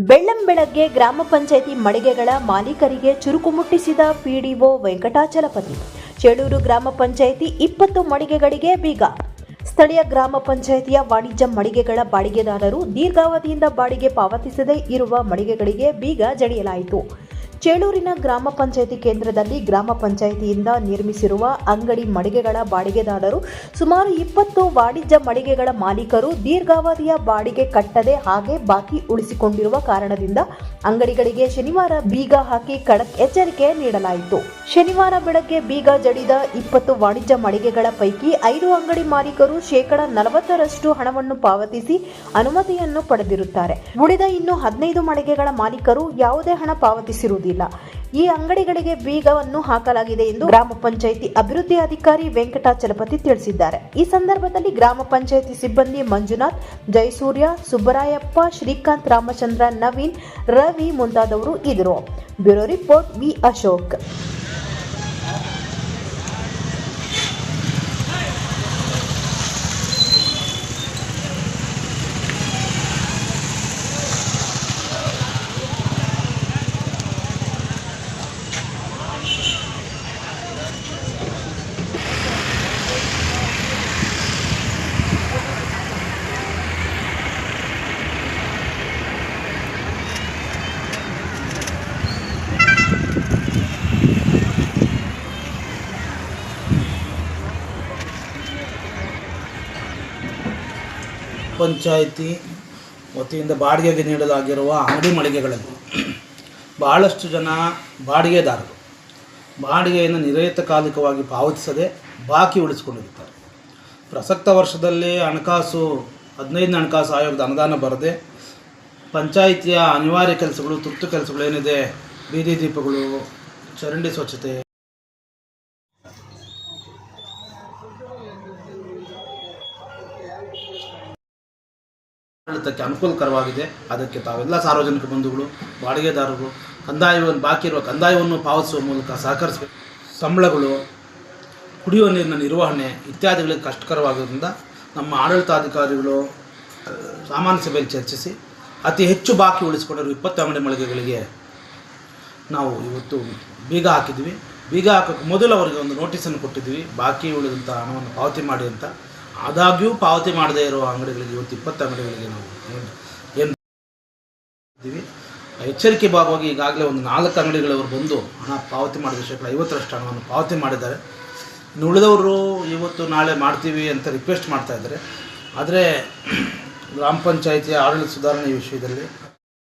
ಬೆಳ್ಳಂಬೆಳಗ್ಗೆ ಗ್ರಾಮ ಪಂಚಾಯಿತಿ ಮಳಿಗೆಗಳ ಮಾಲೀಕರಿಗೆ ಚುರುಕು ಮುಟ್ಟಿಸಿದ ಪಿಡಿಒ ವೆಂಕಟಾಚಲಪತಿ. ಚೇಳೂರು ಗ್ರಾಮ ಪಂಚಾಯಿತಿ 20 ಮಳಿಗೆಗಳಿಗೆ ಬೀಗ. ಸ್ಥಳೀಯ ಗ್ರಾಮ ಪಂಚಾಯಿತಿಯ ವಾಣಿಜ್ಯ ಮಳಿಗೆಗಳ ಬಾಡಿಗೆದಾರರು ದೀರ್ಘಾವಧಿಯಿಂದ ಬಾಡಿಗೆ ಪಾವತಿಸದೇ ಇರುವ ಮಳಿಗೆಗಳಿಗೆ ಬೀಗ ಜಡಿಯಲಾಯಿತು. ಚೇಳೂರಿನ ಗ್ರಾಮ ಪಂಚಾಯಿತಿ ಕೇಂದ್ರದಲ್ಲಿ ಗ್ರಾಮ ಪಂಚಾಯಿತಿಯಿಂದ ನಿರ್ಮಿಸಿರುವ ಅಂಗಡಿ ಮಳಿಗೆಗಳ ಬಾಡಿಗೆದಾರರು ಸುಮಾರು 20 ವಾಣಿಜ್ಯ ಮಳಿಗೆಗಳ ಮಾಲೀಕರು ದೀರ್ಘಾವಧಿಯ ಬಾಡಿಗೆ ಕಟ್ಟದೆ ಹಾಗೆ ಬಾಕಿ ಉಳಿಸಿಕೊಂಡಿರುವ ಕಾರಣದಿಂದ ಅಂಗಡಿಗಳಿಗೆ ಶನಿವಾರ ಬೀಗ ಹಾಕಿ ಖಡಕ್ ಎಚ್ಚರಿಕೆ ನೀಡಲಾಯಿತು. ಶನಿವಾರ ಬೆಳಗ್ಗೆ ಬೀಗ ಜಡಿದ 20 ವಾಣಿಜ್ಯ ಮಳಿಗೆಗಳ ಪೈಕಿ 5 ಅಂಗಡಿ ಮಾಲೀಕರು ಶೇಕಡ 40% ಹಣವನ್ನು ಪಾವತಿಸಿ ಅನುಮತಿಯನ್ನು ಪಡೆದಿರುತ್ತಾರೆ. ಉಳಿದ ಇನ್ನು 15 ಮಳಿಗೆಗಳ ಮಾಲೀಕರು ಯಾವುದೇ ಹಣ ಪಾವತಿಸಿರುವುದಿಲ್ಲ. ಈ ಅಂಗಡಿಗಳಿಗೆ ಬೀಗವನ್ನು ಹಾಕಲಾಗಿದೆ ಎಂದು ಗ್ರಾಮ ಪಂಚಾಯಿತಿ ಅಭಿವೃದ್ಧಿ ಅಧಿಕಾರಿ ವೆಂಕಟಾಚಲಪತಿ ತಿಳಿಸಿದ್ದಾರೆ. ಈ ಸಂದರ್ಭದಲ್ಲಿ ಗ್ರಾಮ ಪಂಚಾಯಿತಿ ಸಿಬ್ಬಂದಿ ಮಂಜುನಾಥ್, ಜಯಸೂರ್ಯ, ಸುಬ್ಬರಾಯಪ್ಪ, ಶ್ರೀಕಾಂತ್, ರಾಮಚಂದ್ರ, ನವೀನ್, ರವಿ ಮುಂತಾದವರು ಇದ್ದರು. Bureau report V Ashok. ಪಂಚಾಯಿತಿ ವತಿಯಿಂದ ಬಾಡಿಗೆಗೆ ನೀಡಲಾಗಿರುವ ಅಂಗಡಿ ಮಳಿಗೆಗಳಲ್ಲಿ ಬಹಳಷ್ಟು ಜನ ಬಾಡಿಗೆದಾರರು ಬಾಡಿಗೆಯನ್ನು ನಿಯತಕಾಲಿಕವಾಗಿ ಪಾವತಿಸದೆ ಬಾಕಿ ಉಳಿಸಿಕೊಂಡಿರ್ತಾರೆ. ಪ್ರಸಕ್ತ ವರ್ಷದಲ್ಲಿ 15ನೇ ಹಣಕಾಸು ಆಯೋಗದ ಅನುದಾನ ಬರದೆ ಪಂಚಾಯಿತಿಯ ಅನಿವಾರ್ಯ ಕೆಲಸಗಳು, ತುರ್ತು ಕೆಲಸಗಳು ಏನಿದೆ, ಬೀದಿ ದೀಪಗಳು, ಚರಂಡಿ ಸ್ವಚ್ಛತೆ, ಆಡಳಿತಕ್ಕೆ ಅನುಕೂಲಕರವಾಗಿದೆ. ಅದಕ್ಕೆ ತಾವೆಲ್ಲ ಸಾರ್ವಜನಿಕ ಬಂಧುಗಳು, ಬಾಡಿಗೆದಾರರು ಬಾಕಿ ಇರುವ ಕಂದಾಯವನ್ನು ಪಾವತಿಸುವ ಮೂಲಕ ಸಹಕರಿಸಬೇಕು. ಸಂಬಳಗಳು, ಕುಡಿಯುವ ನೀರಿನ ನಿರ್ವಹಣೆ ಇತ್ಯಾದಿಗಳಿಗೆ ಕಷ್ಟಕರವಾಗಿದ್ದರಿಂದ ನಮ್ಮ ಆಡಳಿತಾಧಿಕಾರಿಗಳು ಸಾಮಾನ್ಯ ಸಭೆಯಲ್ಲಿ ಚರ್ಚಿಸಿ ಅತಿ ಹೆಚ್ಚು ಬಾಕಿ ಉಳಿಸಿಕೊಂಡಿರುವ 20 ಅಂಗಡಿ ಮಳಿಗೆಗಳಿಗೆ ನಾವು ಇವತ್ತು ಬೀಗ ಹಾಕಿದ್ವಿ. ಬೀಗ ಹಾಕೋಕ್ಕೆ ಮೊದಲು ಅವರಿಗೆ ಒಂದು ನೋಟಿಸನ್ನು ಕೊಟ್ಟಿದ್ವಿ, ಬಾಕಿ ಉಳಿದಂಥ ಹಣವನ್ನು ಪಾವತಿ ಮಾಡಿ ಅಂತ. ಆದಾಗ್ಯೂ ಪಾವತಿ ಮಾಡದೇ ಇರುವ ಅಂಗಡಿಗಳಿಗೆ ಇವತ್ತು 20 ಅಂಗಡಿಗಳಿಗೆ ನಾವು ಏನು ಇದ್ದೀವಿ. ಎಚ್ಚರಿಕೆ ಭಾಗವಾಗಿ ಈಗಾಗಲೇ ಒಂದು 4 ಅಂಗಡಿಗಳವರು ಬಂದು ಹಣ ಪಾವತಿ ಮಾಡಿದ ಶೇಕಡ 50% ಹಣವನ್ನು ಪಾವತಿ ಮಾಡಿದ್ದಾರೆ. ಇನ್ನು ಉಳಿದವರು ಇವತ್ತು ನಾಳೆ ಮಾಡ್ತೀವಿ ಅಂತ ರಿಕ್ವೆಸ್ಟ್ ಮಾಡ್ತಾ ಇದ್ದಾರೆ. ಆದರೆ ಗ್ರಾಮ ಪಂಚಾಯಿತಿಯ ಆಡಳಿತ ಸುಧಾರಣೆ ವಿಷಯದಲ್ಲಿ